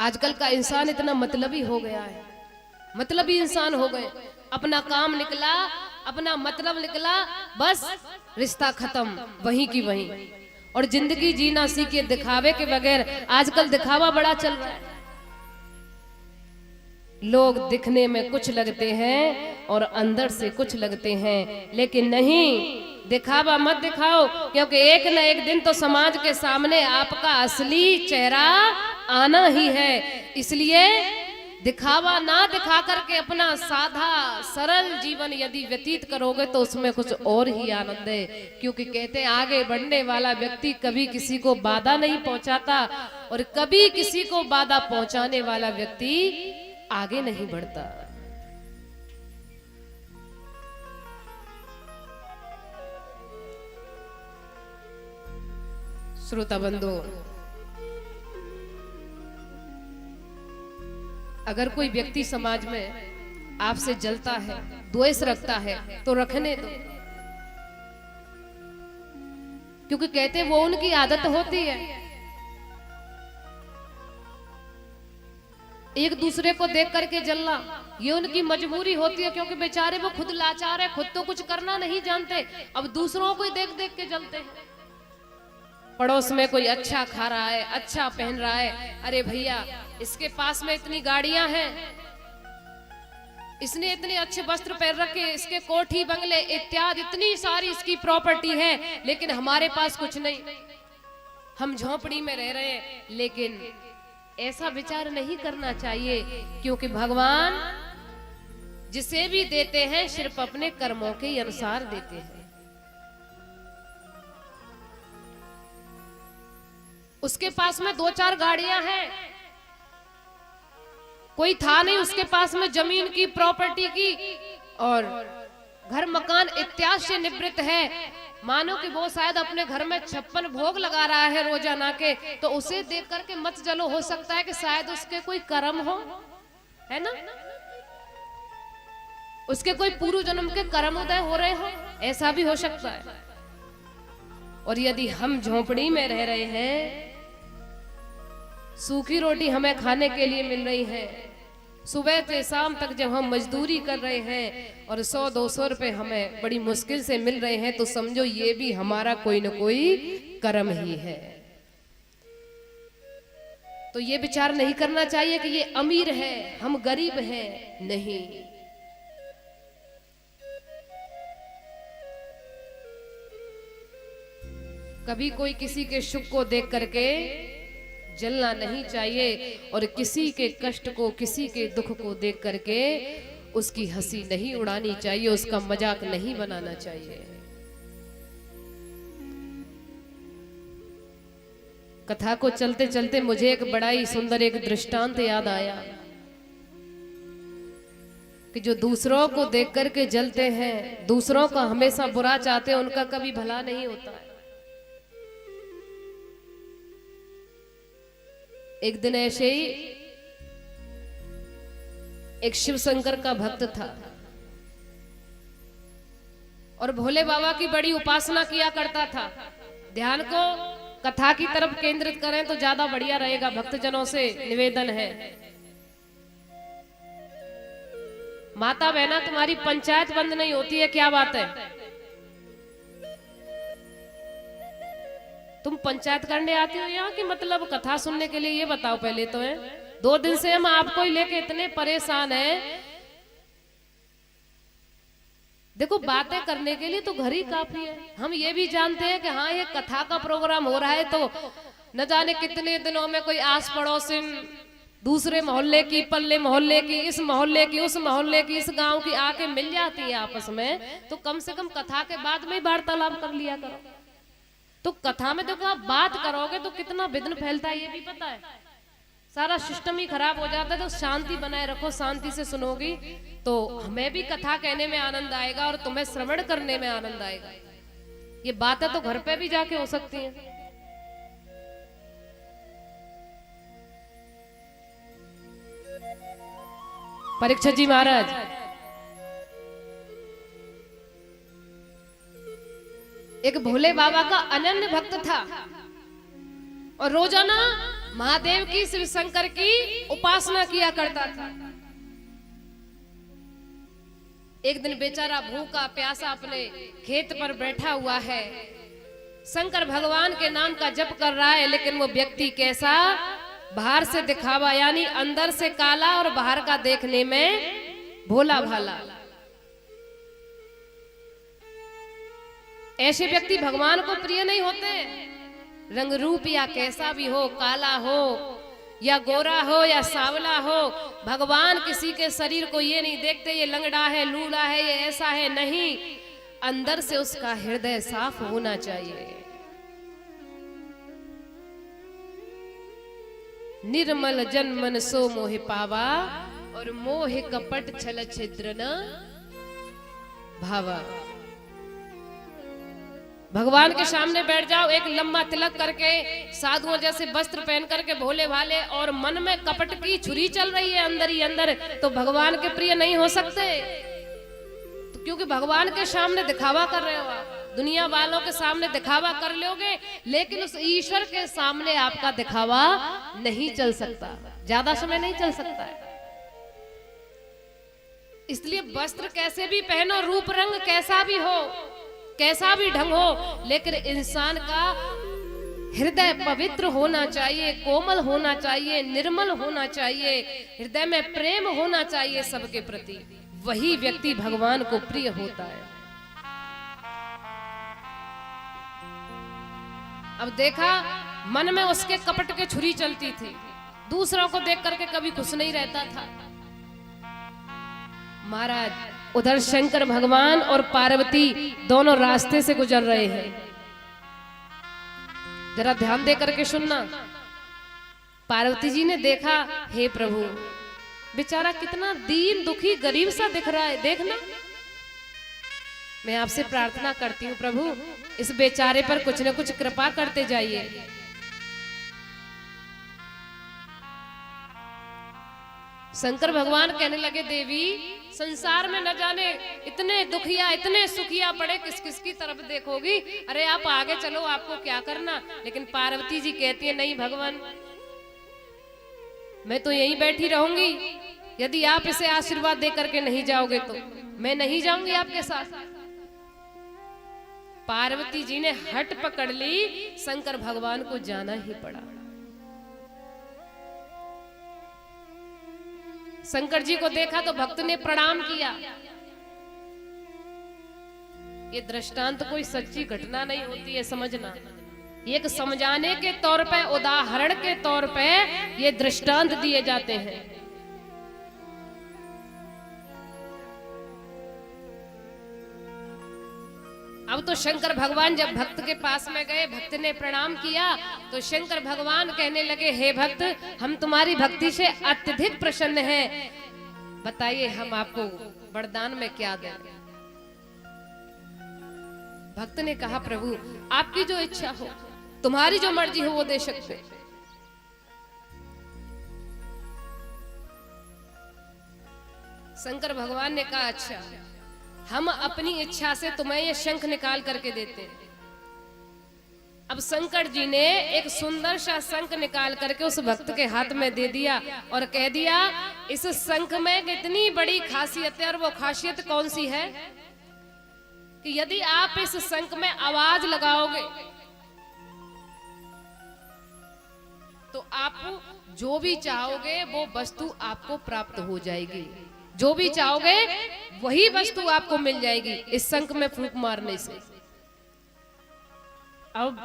आजकल का इंसान इतना मतलबी हो गया है, मतलबी इंसान हो गए। अपना काम निकला, अपना मतलब निकला, बस रिश्ता खत्म, वहीं की वहीं। और जिंदगी जीना सीखे दिखावे के बगैर। आजकल दिखावा बड़ा चल रहा है। लोग दिखने में कुछ लगते हैं और अंदर से कुछ लगते हैं, लेकिन नहीं, दिखावा मत दिखाओ, क्योंकि एक न एक दिन तो समाज के सामने आपका असली चेहरा आना ही है। इसलिए दिखावा ना दिखा करके अपना साधा सरल जीवन यदि व्यतीत करोगे तो उसमें कुछ और ही आनंद है। क्योंकि कहते हैं आगे बढ़ने वाला व्यक्ति कभी किसी को बाधा नहीं पहुंचाता, और कभी किसी को बाधा पहुंचाने वाला व्यक्ति आगे नहीं बढ़ता। श्रोता बंधु, अगर कोई व्यक्ति समाज में आपसे जलता है, द्वेष रखता है, तो रखने दो। क्योंकि कहते हैं वो उनकी आदत होती है। एक दूसरे को देख करके जलना ये उनकी मजबूरी होती है, क्योंकि बेचारे वो खुद लाचार है, खुद तो कुछ करना नहीं जानते, अब दूसरों को ही देख देख के जलते हैं। पड़ोस में कोई अच्छा खा रहा है, अच्छा पहन रहा है, अरे भैया इसके पास में इतनी गाड़ियां हैं, इसने इतने अच्छे वस्त्र पहन रखे, इसके कोठी बंगले इत्यादि इतनी सारी इसकी प्रॉपर्टी है, लेकिन हमारे पास कुछ नहीं, हम झोपड़ी में रह रहे हैं। लेकिन ऐसा विचार नहीं करना चाहिए, क्योंकि भगवान जिसे भी देते हैं सिर्फ अपने कर्मों के अनुसार देते हैं। उसके पास में 2-4 गाड़ियां हैं, कोई था नहीं उसके पास में जमीन की प्रॉपर्टी की और घर मकान इत्यादि से निवृत्त है। मानो कि वो शायद अपने घर में 56 भोग लगा रहा है रोजाना के, तो उसे देख करके मत जलो, हो सकता है कि शायद उसके कोई कर्म हो, है ना, उसके कोई पूर्व जन्म के कर्म उदय हो रहे हो, ऐसा भी हो सकता है। और यदि हम झोपड़ी में रह रहे हैं, सूखी रोटी हमें खाने के लिए मिल रही है, सुबह से शाम तक जब हम मजदूरी कर रहे हैं और 100-200 रुपए हमें बड़ी मुश्किल से मिल रहे हैं, तो समझो ये भी हमारा कोई न कोई कर्म ही है। तो ये विचार नहीं करना चाहिए कि ये अमीर है, हम गरीब हैं, नहीं। कभी कोई किसी के सुख को देख करके जलना नहीं चाहिए, और किसी के कष्ट को, किसी के दुख को देख करके उसकी हंसी नहीं उड़ानी चाहिए, उसका मजाक नहीं बनाना चाहिए। कथा को चलते चलते मुझे एक बड़ा ही सुंदर एक दृष्टांत याद आया कि जो दूसरों को देख करके जलते हैं, दूसरों का हमेशा बुरा चाहते हैं, उनका कभी भला नहीं होता है। एक दिन ऐसे ही एक शिव शंकर का भक्त था और भोले बाबा की बड़ी उपासना किया करता था। ध्यान को कथा की तरफ केंद्रित करें तो ज्यादा बढ़िया रहेगा, भक्तजनों से निवेदन है। माता बहना तुम्हारी पंचायत बंद नहीं होती है, क्या बात है? तुम पंचायत करने आती हो यहाँ की मतलब कथा सुनने के लिए? ये बताओ पहले तो है। 2 दिन से हम आपको ही लेके इतने परेशान हैं। देखो बातें करने के लिए तो घर ही काफी है। हम ये भी जानते हैं कि हाँ ये कथा का प्रोग्राम हो रहा है, तो न जाने कितने दिनों में कोई आस पड़ोसिन, दूसरे मोहल्ले की, पल्ले मोहल्ले की, इस मोहल्ले की, उस मोहल्ले की, इस गांव की आके मिल जाती है आपस में। तो कम से कम कथा के बाद में ही वार्तालाप कर लिया करो। तो कथा में देखो आप बात करोगे तो कितना विघ्न फैलता है, ये भी पता है। सारा सिस्टम ही खराब हो जाता है। तो शांति बनाए रखो, शांति से सुनोगी तो हमें भी कथा कहने में आनंद आएगा और तुम्हें श्रवण करने में आनंद आएगा। ये बातें तो घर पे भी जाके हो सकती हैं। परीक्षित जी महाराज, एक भोले बाबा का अनन्य भक्त था और रोजाना महादेव की, शिव शंकर की उपासना किया करता था। एक दिन बेचारा भूखा प्यासा अपने खेत पर बैठा हुआ है, शंकर भगवान के नाम का जप कर रहा है, लेकिन वो व्यक्ति कैसा, बाहर से दिखावा यानी अंदर से काला और बाहर का देखने में भोला भाला। ऐसे व्यक्ति भगवान को प्रिय नहीं होते। रंग रूप या कैसा भी हो, काला हो या गोरा हो या सांवला हो, भगवान किसी के शरीर को ये नहीं देखते ये लंगड़ा है, लूला है, ये ऐसा है, नहीं। अंदर से उसका हृदय साफ होना चाहिए। निर्मल जन मन सो मोह पावा, और मोह कपट छल छिद्र न भावा। भगवान के सामने बैठ जाओ, एक लंबा तिलक करके, साधुओं जैसे वस्त्र पहन करके भोले भाले, और मन में कपट की छुरी चल रही है अंदर ही अंदर, तो भगवान के प्रिय नहीं हो सकते। तो क्योंकि भगवान के सामने दिखावा कर रहे हो आप, दुनिया वालों के सामने दिखावा कर लोगे, लेकिन उस ईश्वर के सामने आपका दिखावा नहीं चल सकता, ज्यादा समय नहीं चल सकता है। इसलिए वस्त्र कैसे भी पहनो, रूप रंग कैसा भी हो, कैसा भी ढंग हो, लेकिन इंसान का हृदय पवित्र होना चाहिए, कोमल होना चाहिए, निर्मल होना चाहिए, हृदय में प्रेम होना चाहिए सबके प्रति। वही व्यक्ति भगवान को प्रिय होता है। अब देखा, मन में उसके कपट के छुरी चलती थी, दूसरों को देख करके कभी खुश नहीं रहता था। महाराज, उधर शंकर भगवान और पार्वती दोनों रास्ते से गुजर रहे हैं। जरा ध्यान दे करके सुनना। पार्वती जी ने देखा, हे प्रभु, बेचारा कितना दीन दुखी गरीब सा दिख रहा है, देखना। मैं आपसे प्रार्थना करती हूँ प्रभु, इस बेचारे पर कुछ न कुछ कृपा करते जाइए। शंकर भगवान कहने लगे, देवी, संसार में न जाने इतने दुखिया इतने सुखिया पड़े, किस किस की तरफ देखोगी, अरे आप आगे चलो, आपको क्या करना। लेकिन पार्वती जी कहती है, नहीं भगवान, मैं तो यहीं बैठी रहूंगी, यदि आप इसे आशीर्वाद दे करके नहीं जाओगे तो मैं नहीं जाऊंगी आपके साथ। पार्वती जी ने हट पकड़ ली, शंकर भगवान को जाना ही पड़ा। शंकर जी को देखा तो भक्त ने प्रणाम किया। ये दृष्टांत कोई सच्ची घटना नहीं होती है, समझना। एक समझाने के तौर पे, उदाहरण के तौर पे ये दृष्टांत दिए जाते हैं। अब तो शंकर भगवान जब भक्त के पास में गए, भक्त ने प्रणाम किया, तो शंकर भगवान कहने लगे, हे भक्त, हम तुम्हारी भक्ति से अत्यधिक प्रसन्न हैं, बताइए हम आपको वरदान में क्या दें। भक्त ने कहा, प्रभु आपकी जो इच्छा हो, तुम्हारी जो मर्जी हो वो दे सकते। शंकर भगवान ने कहा, अच्छा, हम अपनी इच्छा से तुम्हें ये शंख निकाल करके देते हैं। अब शंकर जी ने एक सुंदर सा शंख निकाल करके उस भक्त के हाथ में दे दिया और कह दिया, इस शंख में कितनी बड़ी खासियत है। और वो खासियत कौन सी है कि यदि आप इस शंख में आवाज लगाओगे तो आप जो भी चाहोगे वो वस्तु आपको प्राप्त हो जाएगी, जो भी चाहोगे वही वस्तु आपको मिल जाएगी इस शंख में फूंक मारने से। अब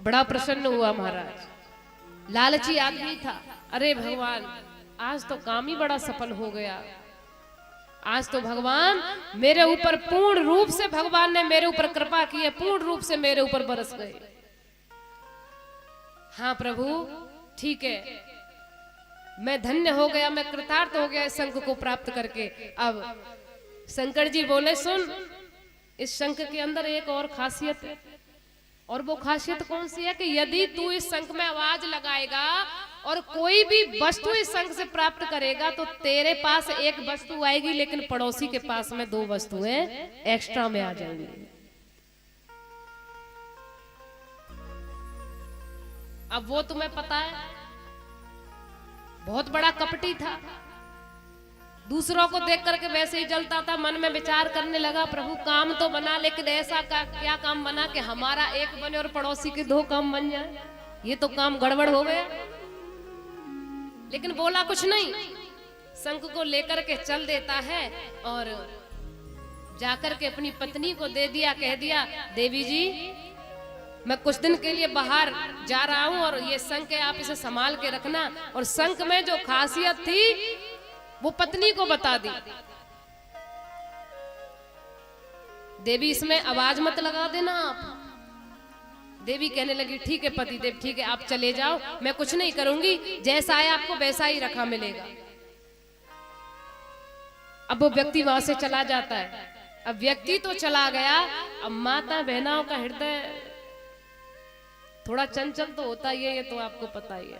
बड़ा प्रसन्न हुआ महाराज। लालची आदमी था, अरे भगवान, आज तो काम ही बड़ा सफल हो गया, आज तो भगवान मेरे ऊपर पूर्ण रूप से, भगवान ने मेरे ऊपर कृपा की है, पूर्ण रूप से मेरे ऊपर बरस गए। हाँ प्रभु, ठीक है, मैं धन्य हो गया, मैं कृतार्थ हो गया इस शंख को प्राप्त करके। अब शंकर जी बोले, सुन, इस शंख के अंदर एक और खासियत है। और वो खासियत कौन सी है कि यदि तू इस शंख में आवाज लगाएगा और कोई भी वस्तु इस शंख से प्राप्त करेगा तो तेरे पास एक वस्तु आएगी, लेकिन पड़ोसी के पास में 2 वस्तुएं एक्स्ट्रा में आ जाएंगी। अब वो तुम्हें पता है बहुत बड़ा कपटी था, दूसरों को देख करके वैसे ही जलता था। मन में विचार करने लगा, प्रभु काम तो बना, लेकिन ऐसा क्या काम बना कि हमारा एक बने और पड़ोसी के दो काम बन जाए? ये तो काम गड़बड़ हो गया। लेकिन बोला कुछ नहीं, शंख को लेकर के चल देता है और जाकर के अपनी पत्नी को दे दिया, कह दिया, देवी जी मैं कुछ दिन के लिए बाहर जा रहा हूं और ये शंख है, आप इसे संभाल के रखना। और शंख में जो खासियत थी वो पत्नी को बता दी। देवी इसमें आवाज मत लगा देना आप। देवी कहने लगी, ठीक है पतिदेव, ठीक है, आप चले जाओ, मैं कुछ नहीं करूंगी, जैसा है आपको वैसा ही रखा मिलेगा। अब वो व्यक्ति वहां से चला जाता है। अब व्यक्ति तो चला गया, अब माता बहनाओं का हृदय थोड़ा चंचल तो होता ही है, ये तो आपको पता ही है,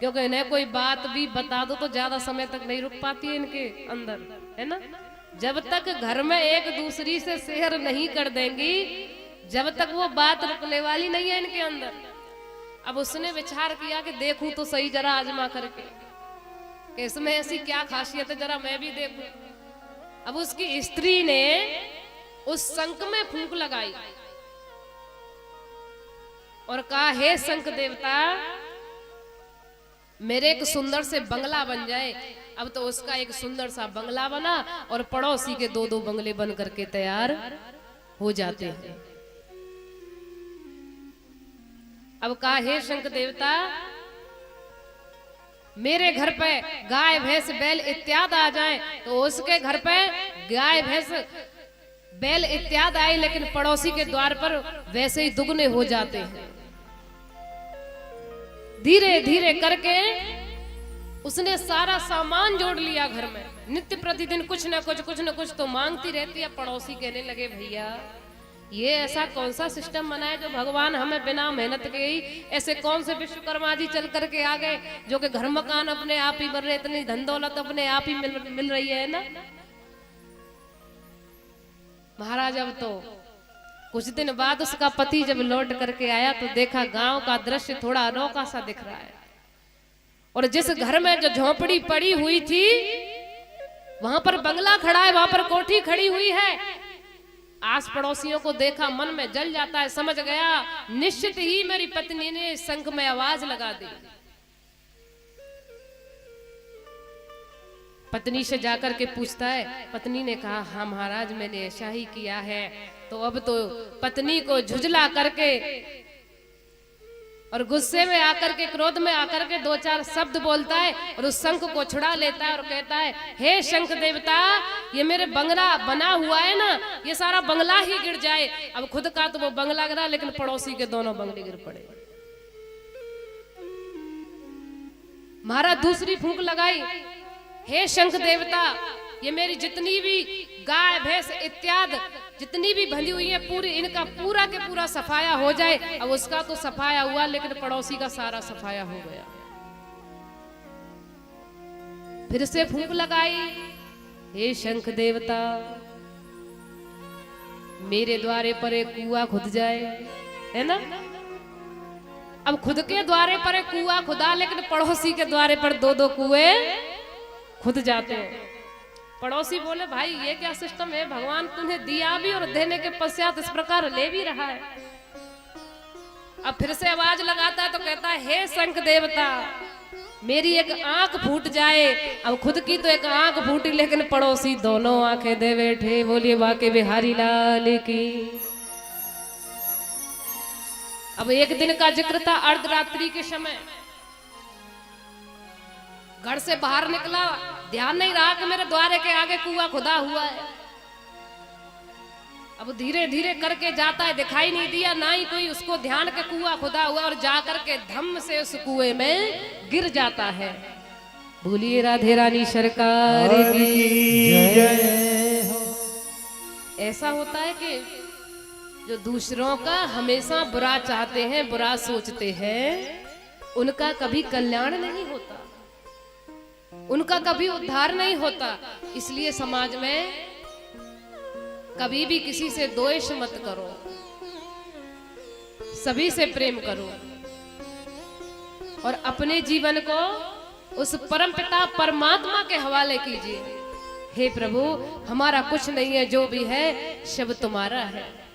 क्योंकि इन्हें कोई बात भी बता दो तो ज्यादा समय तक नहीं रुक पाती है इनके अंदर, है ना। जब तक घर में एक दूसरी से शेयर नहीं कर देंगी, जब तक वो बात रुकने वाली नहीं है इनके अंदर। अब उसने विचार किया कि देखूं तो सही जरा आजमा करके कि इसमें ऐसी क्या खासियत है, जरा मैं भी देखूं। अब उसकी स्त्री ने उस शंख में फूंक लगाई और कहा, हे शंख देवता, मेरे एक सुंदर से बंगला बन जाए। अब तो उसका एक सुंदर सा बंगला बना और पड़ोसी के दो दो बंगले बन करके तैयार हो जाते हैं। अब कहा, हे शंख देवता, मेरे घर पे गाय भैंस बैल इत्यादि आ जाए तो उसके घर पे गाय भैंस बैल इत्यादि आए, लेकिन पड़ोसी के द्वार पर वैसे ही दुगने हो जाते हैं। धीरे धीरे करके उसने सारा सामान जोड़ लिया घर में। नित्य प्रतिदिन कुछ न कुछ तो मांगती रहती है। पड़ोसी कहने लगे, भैया ये ऐसा कौन सा सिस्टम बना है जो भगवान हमें बिना मेहनत के ही, ऐसे कौन से विश्वकर्मा जी चल करके आ गए जो कि घर मकान अपने आप ही बन रहे, इतनी धन दौलत अपने आप ही मिल रही है ना। महाराज अब तो कुछ दिन बाद उसका पति जब लौट करके आया तो देखा गांव का दृश्य थोड़ा अनोखा सा दिख रहा है, और जिस घर में जो झोपड़ी पड़ी हुई थी वहां पर बंगला खड़ा है, वहां पर कोठी खड़ी हुई है। आस पड़ोसियों को देखा, मन में जल जाता है, समझ गया निश्चित ही मेरी पत्नी ने शंख में आवाज लगा दी। पत्नी से जाकर के पूछता है, पत्नी ने कहा, हाँ महाराज मैंने ऐसा ही किया है। तो अब तो पत्नी को झुझला करके और गुस्से में आकर के, क्रोध में आकर के दो चार शब्द बोलता है और उस शंख को छुड़ा लेता है और कहता है, हे शंख देवता, ये मेरे बंगला बना हुआ है ना, ये सारा बंगला ही गिर जाए। अब खुद का तो वो बंगला गिरा, लेकिन पड़ोसी के दोनों बंगले गिर पड़े। महाराज दूसरी फूंक लगाई, हे शंख देवता, ये मेरी जितनी भी गाय भैंस इत्यादि जितनी भी बंधी हुई है पूरी, इनका पूरा के पूरा सफाया हो जाए। अब उसका तो सफाया हुआ, लेकिन पड़ोसी का सारा सफाया हो गया। फिर से फूंक लगाई, हे शंख देवता, मेरे द्वारे पर एक कुआं खुद जाए, है ना। अब खुद के द्वारे पर एक कुआं खुदा, लेकिन पड़ोसी के द्वारे पर दो दो कुएं खुद जाते हैं। पड़ोसी बोले, भाई ये क्या सिस्टम है, भगवान तुम्हें दिया भी और देने के पश्चात इस प्रकार ले भी रहा है। अब फिर से आवाज लगाता है तो कहता है, हे शंख देवता, मेरी एक आंख फूट जाए। अब खुद की तो एक आंख फूटी, लेकिन पड़ोसी दोनों आंखें दे बैठे। बोलिए बाके बिहारी लाल की। अब एक दिन का जिक्र था, अर्धरात्रि के समय घर से बाहर निकला, ध्यान नहीं रहा कि मेरे द्वारे के आगे कुआं खुदा हुआ है। अब धीरे धीरे करके जाता है, दिखाई नहीं दिया, ना ही कोई उसको ध्यान के कुआं खुदा हुआ, और जाकर के धम्म से उस कुएं में गिर जाता है। बोलिए राधे रानी सरकार की जय हो। ऐसा होता है कि जो दूसरों का हमेशा बुरा चाहते हैं, बुरा सोचते हैं, उनका कभी कल्याण नहीं होता, उनका कभी उद्धार नहीं होता। इसलिए समाज में कभी भी किसी से द्वेष मत करो, सभी से प्रेम करो और अपने जीवन को उस परम पिता परमात्मा के हवाले कीजिए। हे प्रभु, हमारा कुछ नहीं है, जो भी है सब तुम्हारा है।